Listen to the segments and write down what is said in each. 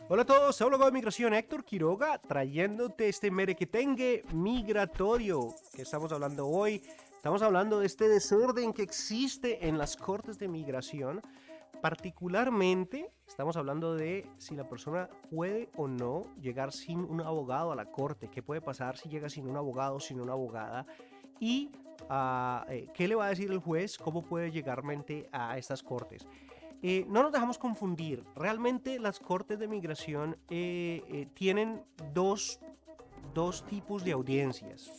Hola a todos, soy el abogado de migración Héctor Quiroga, trayéndote este merequetengue migratorio que estamos hablando hoy. Estamos hablando de este desorden que existe en las cortes de migración. Particularmente, estamos hablando de si la persona puede o no llegar sin un abogado a la corte. ¿Qué puede pasar si llega sin un abogado, sin una abogada? Y qué le va a decir el juez, cómo puede llegar mente a estas cortes. No nos dejamos confundir. Realmente las cortes de migración tienen dos tipos de audiencias.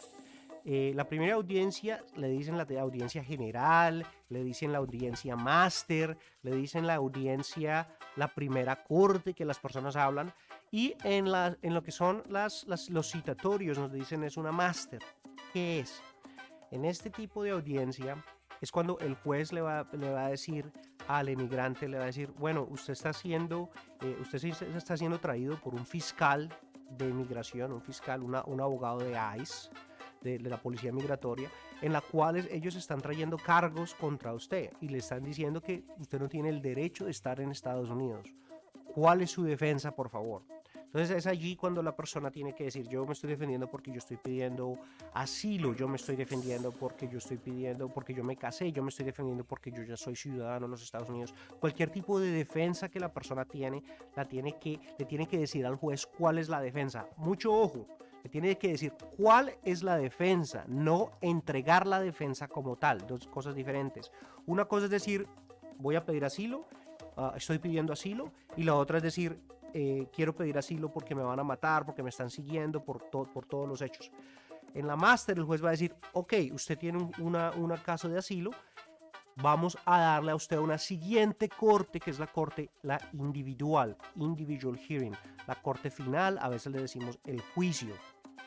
La primera audiencia le dicen la de audiencia general, le dicen la audiencia máster, le dicen la audiencia, la primera corte que las personas hablan. Y en lo que son los citatorios nos dicen es una máster. ¿Qué es? En este tipo de audiencia es cuando el juez le va a decir al emigrante, le va a decir, bueno, usted está siendo traído por un fiscal de migración, un abogado de ICE, de la policía migratoria, en la cual ellos están trayendo cargos contra usted y le están diciendo que usted no tiene el derecho de estar en Estados Unidos. ¿Cuál es su defensa, por favor? Entonces es allí cuando la persona tiene que decir, yo me estoy defendiendo porque yo estoy pidiendo asilo, yo me estoy defendiendo porque yo estoy pidiendo, porque yo me casé, yo me estoy defendiendo porque yo ya soy ciudadano de los Estados Unidos. Cualquier tipo de defensa que la persona tiene, le tiene que decir al juez cuál es la defensa. Mucho ojo, le tiene que decir cuál es la defensa, no entregar la defensa como tal, dos cosas diferentes. Una cosa es decir, voy a pedir asilo, estoy pidiendo asilo, y la otra es decir, quiero pedir asilo porque me van a matar, porque me están siguiendo, por todos los hechos. En la máster el juez va a decir, ok, usted tiene un caso de asilo, vamos a darle a usted una siguiente corte, que es la individual hearing, la corte final, a veces le decimos el juicio.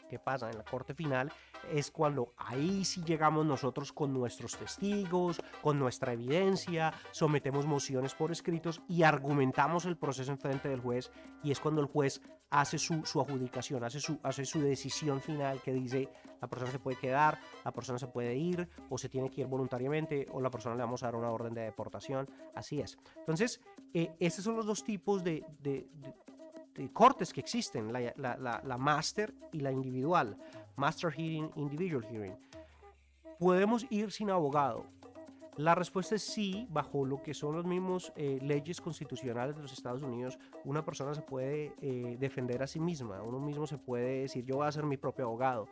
¿Qué pasa? En la corte final es cuando ahí sí llegamos nosotros con nuestros testigos, con nuestra evidencia, sometemos mociones por escritos y argumentamos el proceso en frente del juez, y es cuando el juez hace su adjudicación, hace su decisión final, que dice la persona se puede quedar, la persona se puede ir, o se tiene que ir voluntariamente, o la persona le vamos a dar una orden de deportación. Así es. Entonces, estos son los dos tipos de cortes que existen, la master y la individual, master hearing, individual hearing. ¿Podemos ir sin abogado? La respuesta es sí. Bajo lo que son los mismos leyes constitucionales de los Estados Unidos, una persona se puede defender a sí misma, uno mismo se puede decir, yo voy a ser mi propio abogado.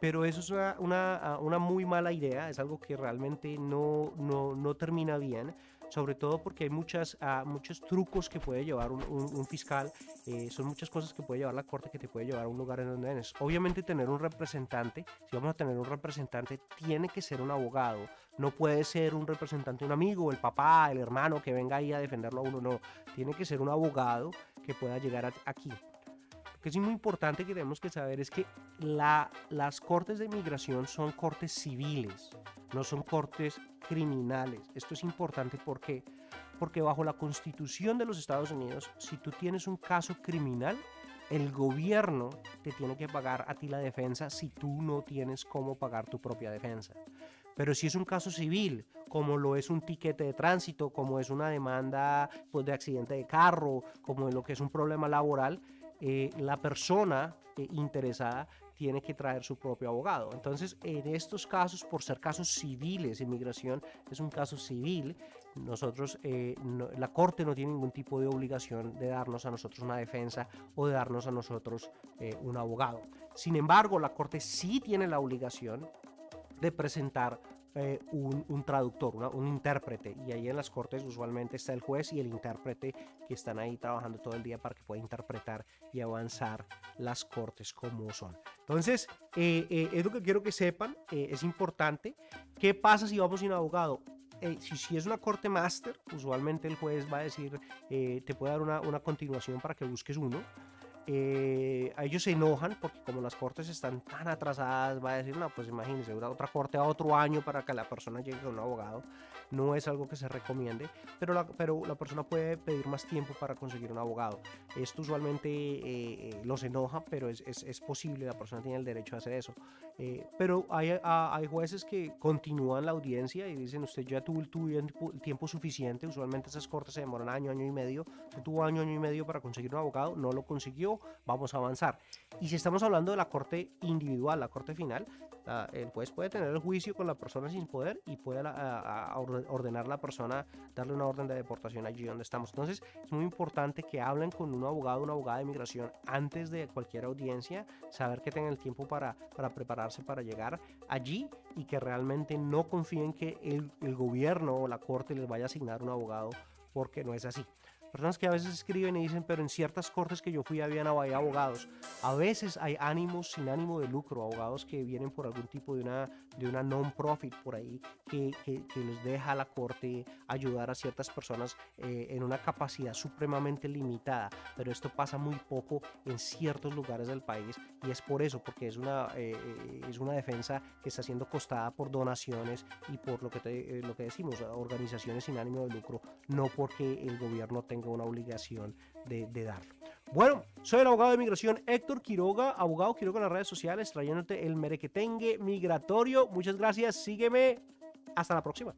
Pero eso es una muy mala idea, es algo que realmente no termina bien, sobre todo porque hay muchos trucos que puede llevar un fiscal, son muchas cosas que puede llevar la corte, que te puede llevar a un lugar en donde eres. Obviamente tener un representante, si vamos a tener un representante, tiene que ser un abogado, no puede ser un representante, un amigo, el papá, el hermano que venga ahí a defenderlo a uno, no, tiene que ser un abogado que pueda llegar aquí. Lo que es muy importante que tenemos que saber es que las cortes de migración son cortes civiles, no son cortes criminales. Esto es importante porque bajo la Constitución de los Estados Unidos, si tú tienes un caso criminal, el gobierno te tiene que pagar a ti la defensa si tú no tienes cómo pagar tu propia defensa. Pero si es un caso civil, como lo es un tiquete de tránsito, como es una demanda pues, de accidente de carro, como lo que es un problema laboral, la persona interesada tiene que traer su propio abogado. Entonces, en estos casos, por ser casos civiles, inmigración es un caso civil, nosotros, la Corte no tiene ningún tipo de obligación de darnos a nosotros una defensa o de darnos a nosotros un abogado. Sin embargo, la Corte sí tiene la obligación de presentar un traductor, un intérprete, y ahí en las cortes usualmente está el juez y el intérprete que están ahí trabajando todo el día para que pueda interpretar y avanzar las cortes como son. Entonces, es lo que quiero que sepan, es importante. ¿Qué pasa si vamos sin abogado? Si es una corte máster, usualmente el juez va a decir, te puede dar una continuación para que busques uno. ellos se enojan porque como las cortes están tan atrasadas, va a decir, no, pues imagínense, otra corte a otro año para que la persona llegue a un abogado. No es algo que se recomiende, pero la persona puede pedir más tiempo para conseguir un abogado. Esto usualmente los enoja, pero es posible, la persona tiene el derecho a hacer eso. Pero hay jueces que continúan la audiencia y dicen, usted ya tuvo el tiempo suficiente. Usualmente esas cortes se demoran año, año y medio. Usted tuvo año, año y medio para conseguir un abogado, no lo consiguió, vamos a avanzar. Y si estamos hablando de la corte individual, la corte final, el juez puede tener el juicio con la persona sin poder y puede ordenar a la persona, darle una orden de deportación allí donde estamos. Entonces es muy importante que hablen con un abogado, una abogada de migración antes de cualquier audiencia, saber que tengan el tiempo para prepararse para llegar allí y que realmente no confíen que el gobierno o la corte les vaya a asignar un abogado, porque no es así. Personas que a veces escriben y dicen, pero en ciertas cortes que yo fui había abogados. A veces hay ánimos sin ánimo de lucro, abogados que vienen por algún tipo de una non-profit por ahí, que les deja a la corte ayudar a ciertas personas en una capacidad supremamente limitada. Pero esto pasa muy poco en ciertos lugares del país y es por eso, porque es una defensa que está siendo costada por donaciones y por lo que decimos, organizaciones sin ánimo de lucro, no porque el gobierno tenga una obligación de darlo. Bueno, soy el abogado de migración Héctor Quiroga, abogado Quiroga en las redes sociales, trayéndote el merequetengue migratorio. Muchas gracias, sígueme, hasta la próxima.